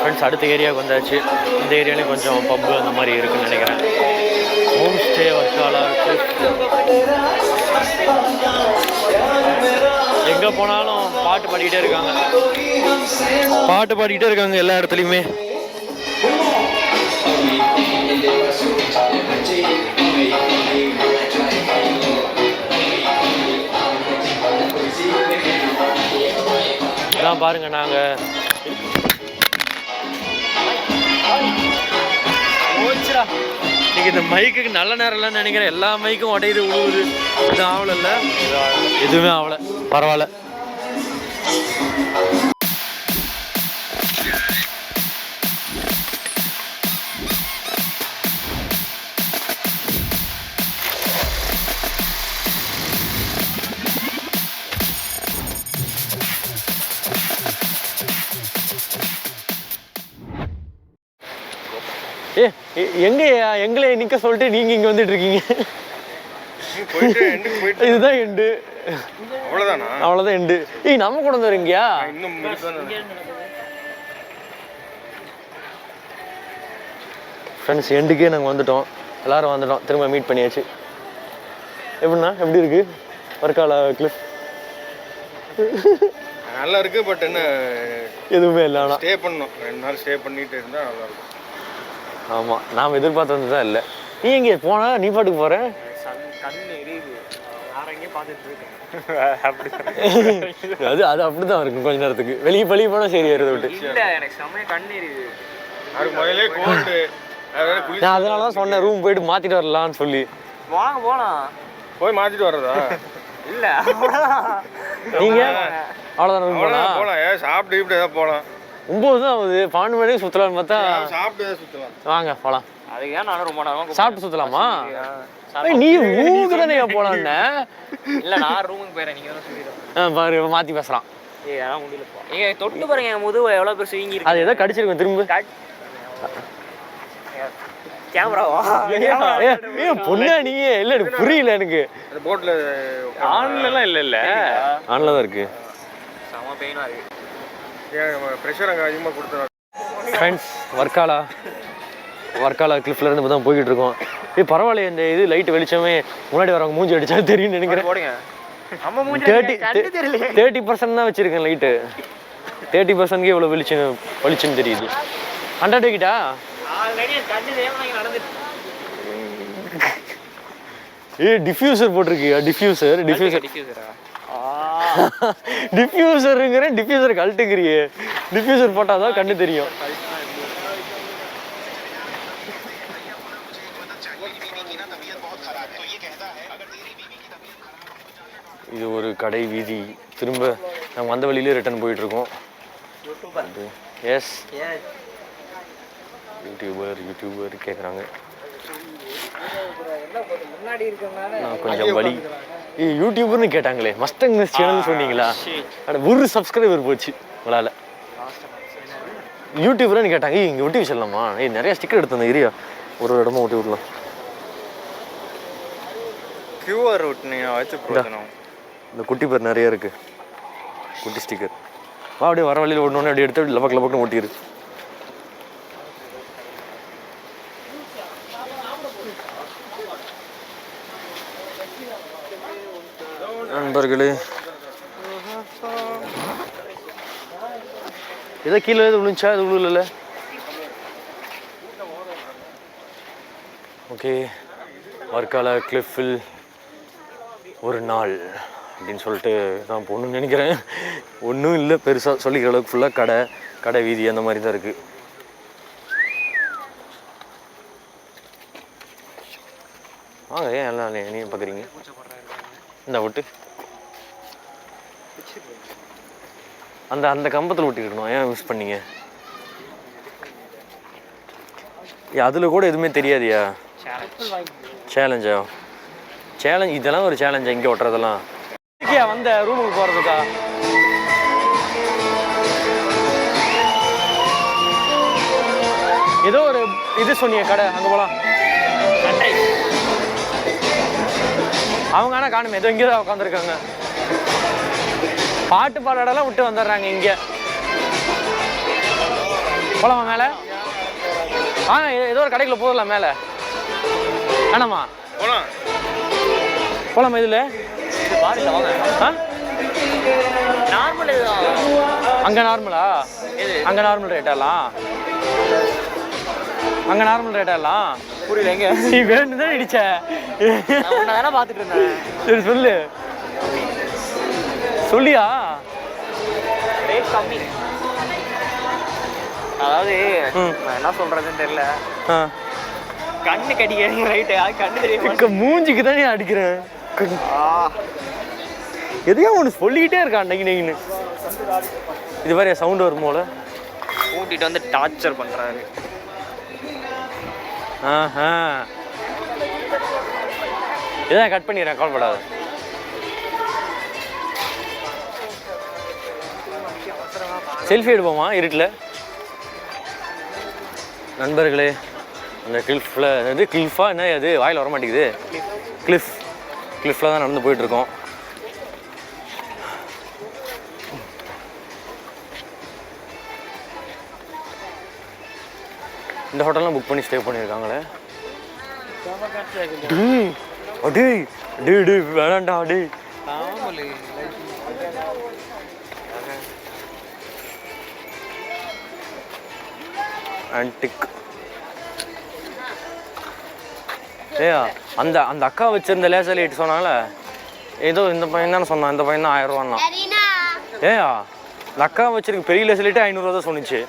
Friends அடுத்த ஏரியாவுக்கு வந்தாச்சு. இந்த ஏரியாலையும் கொஞ்சம் பப்பு அந்த மாதிரி இருக்குன்னு நினைக்கிறேன். ஹோம் ஸ்டே வர்க்காலா எங்கே போனாலும் பாட்டு பாடிக்கிட்டே இருக்காங்க எல்லா இடத்துலையுமே. இதான் பாருங்க, நாங்கள் இன்னைக்கு இந்த மைக்குக்கு நல்ல நேரம் இல்லைன்னு நினைக்கிறேன். எல்லா மைக்கும் உடையுது, உழுவுது. இது ஆகலை, இல்லை எதுவுமே ஆகலை, பரவாயில்ல. எங்களே நிக்க சொல்லிட்டு நீங்க இங்க வந்துட்டு இருக்கீங்க. இதுதான் எண்டு, அவ்வளவுதான் எண்டு. நம்ம கூட வந்து வரீங்கயா? ஃப்ரெண்ட்ஸ் எண்டுக்கே நாங்கள் வந்துட்டோம், எல்லாரும் வந்துட்டோம், திரும்ப மீட் பண்ணியாச்சு. எப்படின்னா எப்படி இருக்கு வர்க்காலா கிளிஃப்? நல்லா இருக்கு, பட் என்ன எதுவுமே இல்லை. ஆனால் ஸ்டே பண்ணணும், 2 நாள் ஸ்டே பண்ணிட்டு இருந்தா நல்லா இருக்கும். ஆமாம், நாம் எதிர்பார்த்து வந்து தான் இல்லை. நீ எங்கே போனா? நீ பாட்டுக்கு போகிறேன். அது அது அப்படிதான் இருக்கும் கொஞ்ச நேரத்துக்கு. வெளியே போனால் சரி ஏறுது விட்டு. நான் அதனால தான் சொன்னேன் ரூம் போயிட்டு மாற்றிட்டு வரலான்னு சொல்லி. வாங்க போகலாம். போய் மாற்றிட்டு வர்றதா? இல்லை நீங்கள் அவ்வளோதான் ரூம் போகலாம். சாப்பிட்டு இப்படி ஏதாவது போகலாம். 9 தான் ஆகுது, 12 மணிக்கு சுற்றலான்னு பார்த்தா சாப்பிட்டு சுற்றலாம். வாங்க போகலாம். அதுக்கு ஏன் நானும் ரொம்ப நேரம் சாப்பிட்டு சுற்றலாமா? நீ ரூமுக்கு தானே போகலான்னு. இல்லை நான் ரூமுக்கு போயிடுறேன், நீங்கள் தான் சொல்லிடுறேன். பாரு மாற்றி பேசலாம். முடியலப்பா. நீங்கள் தொட்டு பாருங்க, என் முதுகு எவ்வளோ பேர் ஸ்வீங்கி இருக்கு. அது ஏதோ கடிச்சிருக்கேன் திரும்ப. கேமராவா? பொண்ணா நீ? இல்லை எனக்கு புரியல. எனக்கு போட்டில் ஆன்லாம் இல்லை ஆன்ல தான் இருக்கு. செம பெயினாக இருக்கு. ப்ரெஷர் அங்கே அதிகமாக கொடுத்துறாங்க. ஃப்ரெண்ட்ஸ் வர்க்காலா கிளிஃப்ல இருந்து இப்போ தான் போய்கிட்டு இருக்கோம். பரவாயில்ல, இந்த இது லைட் வெளிச்சமே முன்னாடி வரவங்க மூஞ்சி அடிச்சா தெரியும்னு நினைக்கிறேன். 30% தான் வச்சிருக்கேன் லைட்டு. 30%க்கு இவ்வளோ வெளிச்சம் தெரியுது. 100 கிட்டா டிஃப்யூசர் போட்டிருக்கியா? டிஃப்யூசர் கழட்டுங்கிறியே. டிஃப்யூசர் போட்டாதான் கண்ணு தெரியும். இது ஒரு கடை வீதி. திரும்ப நாங்கள் வந்த வழியிலே ரிட்டர்ன் போயிட்டு இருக்கோம். எஸ் யூடியூபர் கேட்குறாங்க. நான் கொஞ்சம் வழி யூடியூபர்னு கேட்டாங்களே, மஸ்டங் சேனல் சொன்னீங்களா? ஒரு சப்ஸ்கிரைபர் போச்சு உங்களால். யூடியூபர்னு கேட்டாங்க. இங்கே ஒட்டி வச்சிடலாமா? நிறைய ஸ்டிக்கர் எடுத்து அந்த ஏரியா ஒரு இடமா ஒட்டி விடலாம். QR வச்சு இந்த குட்டி பேர் நிறைய இருக்கு, குட்டி ஸ்டிக்கர். அப்படியே வர வழியில் ஒன்று அப்படி எடுத்து லபக்கு ஓட்டிடு. நண்பர்களே, ஏதோ கீழே எது விழுந்துச்சா? அது விழுல. ஓகே, வர்க்காலா கிளிஃபில் ஒரு நாள் அப்படின்னு சொல்லிட்டு நான் போகணுன்னு நினைக்கிறேன். ஒன்றும் இல்லை பெருசாக சொல்லிக்கிற அளவுக்கு. ஃபுல்லாக கடை வீதி அந்த மாதிரி தான் இருக்குது. வாங்க, ஏன் எல்லாம் நீங்கள் பார்க்குறீங்க? இந்த விட்டு அந்த கம்பத்தில் ஒட்டிருக்கணும். ஏன் மிஸ் பண்ணீங்க? அதில் கூட எதுவுமே தெரியாதியா? சேலஞ்சா? சேலஞ்ச் இதெல்லாம் ஒரு சேலஞ்சா இங்கே ஒட்டுறதெல்லாம்? வந்த ரூமுக்கு போகிறதுக்கா? ஏதோ ஒரு இது சொன்னீங்க கடை, அங்கே போகலாம். அவங்க ஆனால் காணுமே, ஏதோ இங்கே தான் உட்காந்துருக்காங்க. பாட்டு பாடலாம் விட்டு வந்துடுறாங்க. இங்கே போலாமா மேலே? வாங்க ஏதோ ஒரு கடைக்குள்ள போகலாம் மேலே. வேணாமா? போலாம். போலாமா இதில்? ஆ நார்மல் அங்கே நார்மலா? அங்கே நார்மல் ரேட்டாலாம்? அங்கே நார்மல் ரேட்டாலாம்? புரியல. எங்க நீ வேணும் தான் இடிச்ச. நான் தானே பார்த்துட்டு இருந்தேன். சரி சொல்லு. சொல்லியா? ரேட் கம்மி. அதாவது நான் என்ன சொல்றதுன்னு தெரியல. கண்ணு கடிக்கிறீங்க ரைட்டு. அது கண்ணு தெரியும். மூஞ்சிக்கு தானே அடிக்கிறேன். எதையோ ஒன்று சொல்லிக்கிட்டே இருக்கான் நெகி நெகின்னு. இது மாதிரி சவுண்டு வருமோல கூட்டிட்டு வந்து டார்ச்சர் பண்றாரு. இதான் கட் பண்ணிடுறேன், கால் படாது. செல்ஃபி எடுப்போமா இருட்டில்? நண்பர்களே, அந்த கிளிஃபில் இது கிளிஃபா என்ன அது வாயில் வர மாட்டேங்குது. கிளிஃபில் தான் நடந்து போயிட்டுருக்கோம். இந்த ஹோட்டல்லாம் புக் பண்ணி ஸ்டே பண்ணியிருக்காங்களே. வேணாண்டா அடி. ஆன்டிக். ஏயா அந்த அந்த அக்கா வச்சிருந்த லேசர் லைட் சொன்னால ஏதோ இந்த பையன் தானே சொன்னான். இந்த பையன் தான் 1000 ரூபான்னா. ஏயா இந்த அக்கா வச்சிருக்க பெரிய லேசர் லைட்டு 500 ரூபா தான் சொன்னிச்சு.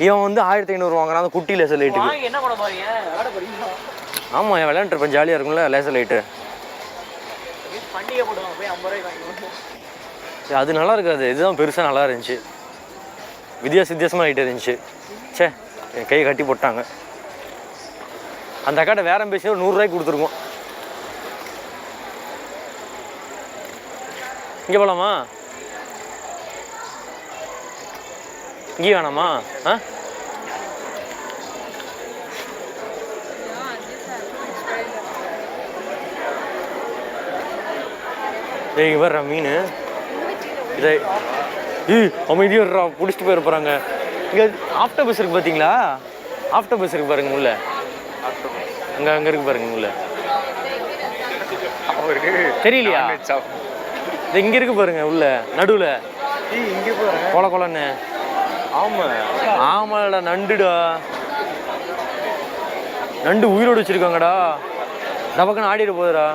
இவன் வந்து 1500 வாங்குறான் அந்த குட்டி லேசர் லைட்டுக்கு. என்ன பண்ண போறீங்க? விளையாட போறீங்க? ஆமாம், என் விளையாண்டுருப்பேன், ஜாலியாக இருக்கும்ல லேசர் லைட்டு. பண்டிகை போடுவாங்க போய் 50 ரூபாய்க்கு. அது நல்லா இருக்காது, இதுதான் பெருசாக நல்லா இருந்துச்சு. வித்தியாசமாக லைட்டு இருந்துச்சு. சே என் கையை கட்டி போட்டாங்க. அந்த அக்காட்ட வேற பேசி ஒரு 100 ரூபாய்க்கு கொடுத்துருக்கோம். இங்கே போகலாமா? இங்கே வேணாமா? ஆ ஏய் வர்ற மீன் இதை அமைதியாக பிடிச்சிட்டு போயிருப்பாங்க. இங்கே ஆஃப்டர் பஸ் இருக்கு பார்த்தீங்களா? ஆஃப்டர் பஸ் இருக்கு பாருங்க உள்ள. அங்கே இருக்கு பாருங்க உள்ள. தெரியலையா? இது இங்கே இருக்கு பாருங்க உள்ள நடுவில். இங்கே போகிறேன் கொல கொலன்னு. ஆமாம் ஆமாடா, நண்டுடா. நண்டு உயிரோடு வச்சிருக்காங்கடா. தபக்குன்னு ஆடிட்டு போகுதுடா.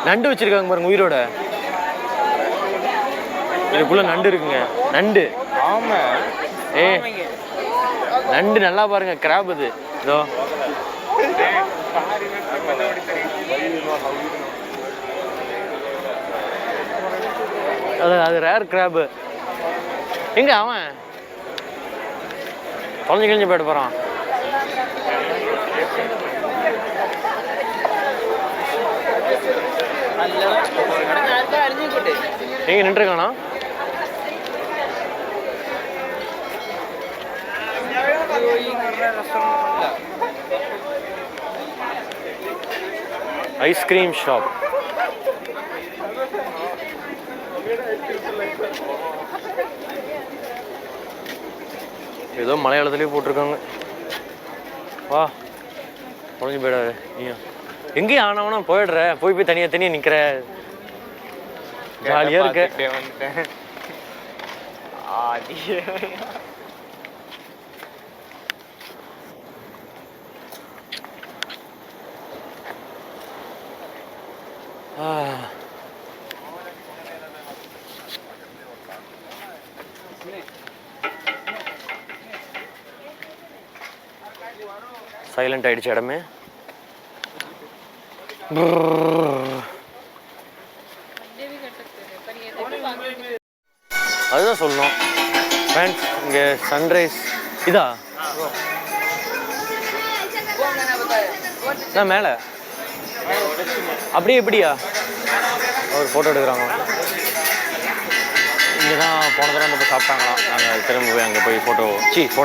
நண்டு வச்சிருக்காங்க பாருங்க உயிரோட. இதுக்குள்ள நண்டு இருக்குங்க. நண்டு. ஆமாம். நண்டு நல்லா பாருங்க. கிராப் இது. இதோ அது ரேர் கிராப். எங்க அவன் தொலைஞ்சு கிழிஞ்சு போயிட்டு போறான். எங்க நின்றுருக்கானா? Ice cream shop. ஏதோ மலையாளத்துலேயே போட்டிருக்காங்க. வா குறைஞ்சி போயிடாரு. நீ எங்கேயும் ஆனவனா போயிடுற. போய் தனியாக நிற்கிற. ஜாலியாக இருக்க. வந்துட்டேன். சைலண்ட் ஆயிடுச்சு இடமே. அதுதான் சொல்லணும் ஃப்ரெண்ட்ஸ். இங்கே சன்ரைஸ் இதா நான் மேலே அப்படியே எப்படியா ஒரு ஃபோட்டோ எடுக்கிறாங்க. இங்கே தான் போன தடவை நம்ம போய் சாப்பிட்டாங்களாம். நாங்கள் திரும்ப போய் அங்கே போய் ஃபோட்டோ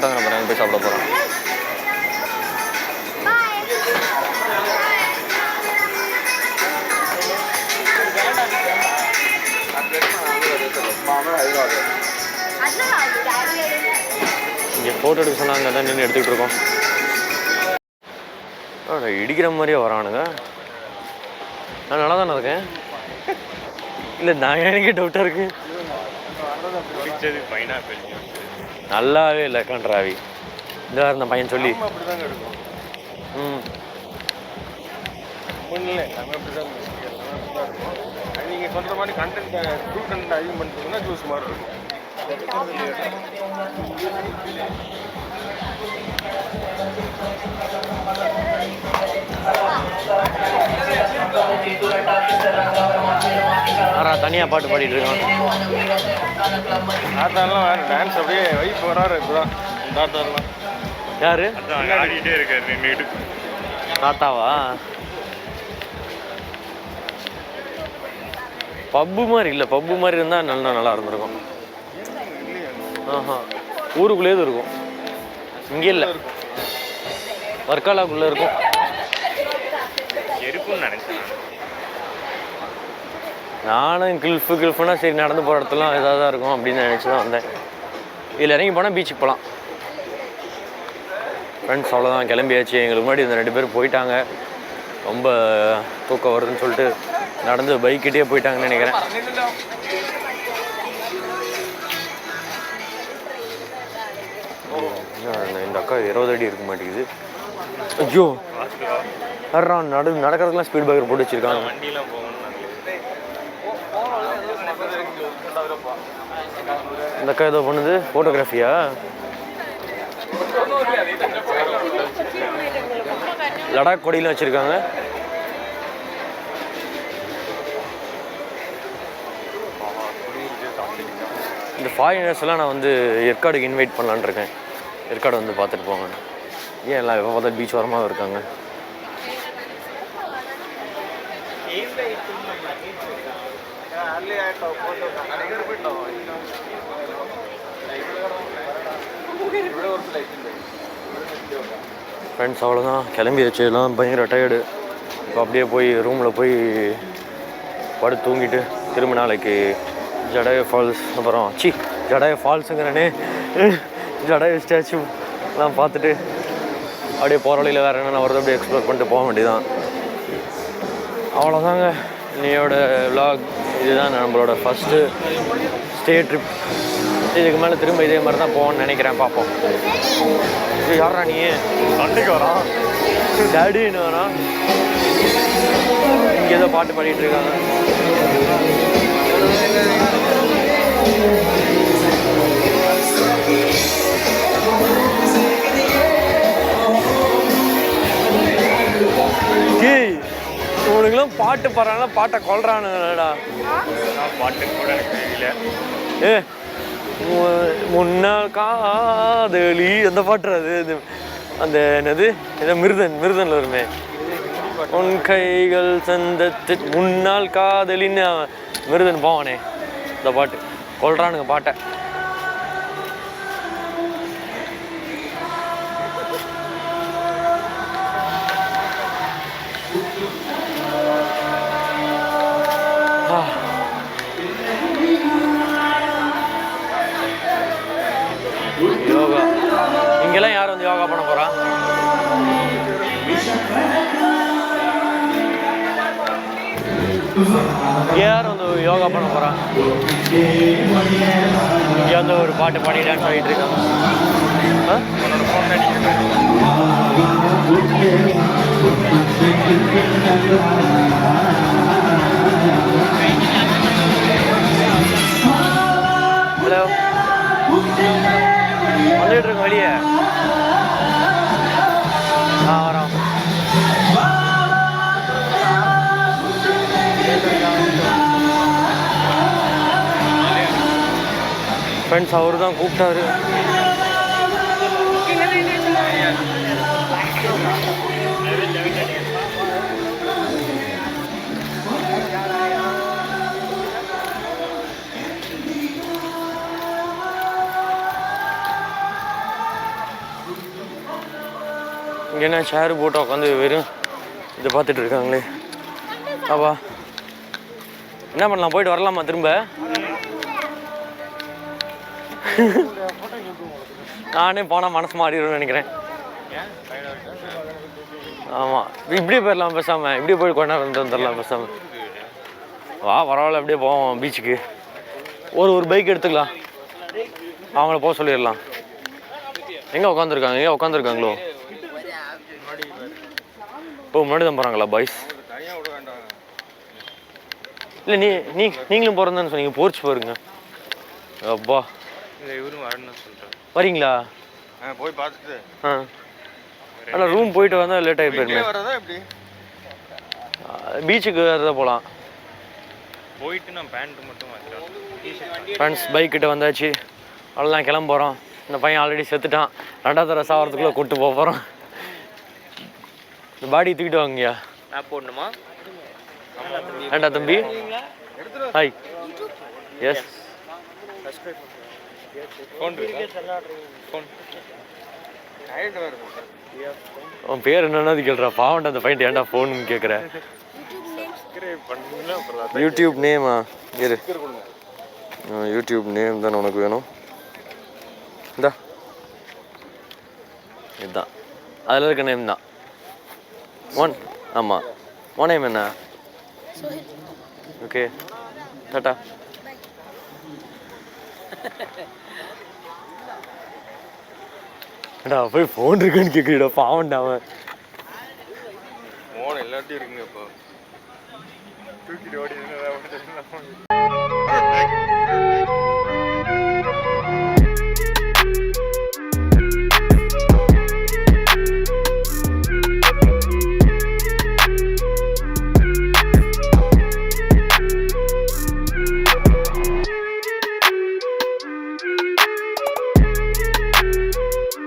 தானே அங்கே போய் சாப்பிட போகிறோம். இங்கே ஃபோட்டோ எடுக்க சொன்னாங்க, தான் நின்று எடுத்துக்கிட்டு இருக்கோம். இடிக்கிற மாதிரியே வரானுங்க. நான் நல்லா தானே இருக்கேன். இல்லை நான் எனக்கே டவுட்டாக இருக்கு. நல்லாவே இல்லை கன்றாவி. இந்த வேறு இந்த பையன் சொல்லி ம் ஒன்றும் எல்லாமே அப்படி தான் நீங்கள் சொல்கிற மாதிரி கண்டென்ட் ட்ரூ கண்டென்ட் அதிகம் பண்ணிட்டீங்கன்னா ஜூஸ் மாதிரி இருக்கும். தனியாக பாட்டு பாடிட்டு இருக்கான். தாத்தாலாம் வேறு டான்ஸ் அப்படியே வைப் வராரு. இப்போதான் தாத்தாலாம் யாரு ஆடிட்டே இருக்காரு நின்றுட்டு. தாத்தாவா? பப்பு மாதிரி இல்லை, பப்பு மாதிரி இருந்தால் நல்லா இருந்திருக்கும். ஆஹா, ஊருக்குள்ளேயே இருக்கும். இங்கே இல்லை, வர்க்காலாக்குள்ளே இருக்கும். இருக்கும்னு நினைச்சேன். நானும் கில்ஃபுனா சரி நடந்து போகிற இடத்துலாம் இதாக தான் இருக்கும் அப்படின்னு நினச்சி தான் வந்தேன். இதில் இறங்கி போனால் பீச்சுக்கு போகலாம். ஃப்ரெண்ட்ஸ் அவ்வளோதான், கிளம்பியாச்சு. எங்களுக்கு முன்னாடி இந்த 2 பேர் போயிட்டாங்க. ரொம்ப தூக்கம் வருதுன்னு சொல்லிட்டு நடந்து பைக்கிட்டே போயிட்டாங்கன்னு நினைக்கிறேன். இந்த அக்கா 20 அடி இருக்க மாட்டேங்குது. ஐயோ நடக்கிறதுக்குலாம் ஸ்பீட் பிரேக்கர் போட்டு வச்சுருக்காங்க. வண்டியெலாம் போகணும். இந்த அக்கா ஏதோ பண்ணுது, ஃபோட்டோகிராஃபியா? லடாக் கொடியெலாம் வச்சுருக்காங்க. இந்த ஃபாரினர்ஸ்லாம் நான் வந்து ஏற்காடுக்கு இன்வைட் பண்ணலான்னு இருக்கேன். ஏற்காடு வந்து பார்த்துட்டு போங்க. ஏன் எல்லாம் எப்போ பார்த்தா பீச் வரமாக இருக்காங்க. ஃப்ரெண்ட்ஸ் அவ்வளோதான், கிளம்பி வச்சதெல்லாம் பயங்கர டயர்டு. இப்போ அப்படியே போய் ரூமில் போய் படுத்து தூங்கிட்டு திரும்ப நாளைக்கு ஜடாய ஃபால்ஸ், அப்புறம் ஜடாய ஃபால்ஸுங்கிறனே ஜடாய ஸ்டாச்சு எல்லாம் பார்த்துட்டு அப்படியே போகிற வழியில் வேறு என்னென்ன வருது அப்படியே எக்ஸ்ப்ளோர் பண்ணிட்டு போக வேண்டியதான். அவ்வளோதாங்க இன்னையோட விலாக். இதுதான் நம்மளோட ஃபஸ்ட்டு ஸ்டே ட்ரிப். இதுக்கு மேலே திரும்ப இதே மாதிரி தான் போகணும்னு நினைக்கிறேன். பார்ப்போம். இது யாரா நீ? சண்டைக்கு வரான் டேடின்னு வரான். இங்கே ஏதோ பாட்டு பாடிட்டு இருக்காங்க. இவனுக்குலாம் பாட்டு பாடுறாங்களா, பாட்டை கொள்றானுங்கடா. பாட்டு கூட எனக்கு தெரியல. முன்னாள் காதலி அந்த பாட்டு, அது அந்த என்னது ஏதோ மிருதன்ல வருமே, உன் கைகள் சந்தத்து முன்னாள் காதலின்னு மிருதன் போவானே, இந்த பாட்டு கொள்றானுங்க பாட்டை. யோகா இங்கெல்லாம் யார் வந்து யோகா பண்ண போறா? யார் வந்து யோகா பண்ண போறா? இங்கே வந்து ஒரு பாட்டு பாடி டான்ஸ் ஆகிட்டு இருக்காங்க. ஹலோ, வந்துட்டு இருக்கோம் வெளியே. வரோம். ஃப்ரெண்ட்ஸ் அவரு தான் கூப்பிட்டாரு. இங்கே என்ன சேரு போட்டு உட்காந்து வெறும் இதை பார்த்துட்டு இருக்காங்களே. அப்பா என்ன பண்ணலாம், போயிட்டு வரலாமா திரும்ப? நானே போனால் மனசு மாறிடும்னு நினைக்கிறேன். ஆமாம், இப்படியே போயிடலாம் பேசாமல், இப்படியே போய் கொஞ்ச நேரம் வந்துடலாம் பேசாமல். வா பரவாயில்ல, அப்படியே போவோம் பீச்சுக்கு. ஒரு பைக் எடுத்துக்கலாம், அவங்கள போக சொல்லிடலாம். எங்கே உட்காந்துருக்காங்களோ? ஓ, முன்னாடி தான் போகிறாங்களா பாய்ஸ்? இல்லை நீங்களும் போகிறதான்னு சொன்னீங்க, போர்ச்சு பாருங்க. அப்பா இவரும் வரணும்னு சொல்லிட்டு வரீங்களா? போய் பார்த்துட்டு ஆனால் ரூம் போயிட்டு வந்தால் லேட் ஆகி போயிருமே. வரதா எப்படி பீச்சுக்கு வரதான் போகலாம். போயிட்டு நான் பேண்ட்டு மட்டும் வாங்கிக்கிறேன். ஃப்ரெண்ட்ஸ் பைக் கிட்ட வந்தாச்சு, அவ்வளோதான் கிளம்ப போகிறோம். இந்த பையன் ஆல்ரெடி செத்துட்டான், 2வது தடவை சாகிறதுக்குள்ளே கூப்பிட்டு போக போகிறோம். இந்த பாடி தூக்கிட்டு வாங்கய்யா. நான் போடணுமா? ஏண்டா தம்பி? ஹாய். எஸ். உன் பேர் என்னன்னா கேள்றா, பாவண்டா அந்த பையன் ஏன்டா ஃபோன்னு கேட்குற? யூடியூப் நேமா? இரு, யூடியூப் நேம் தானே உனக்கு வேணும்? இந்தா இதுதான், அதில் இருக்க நேம் தான். ஆமாம், உன் நேம் என்ன? Okay, tata. போய் ஃபோன் இருக்குன்னு கேட்குறீடா, பாவண்டா அவன். ஃபோன் எல்லாத்தையும் இருக்குங்க இப்போ. தூக்கிட்டு ஓடி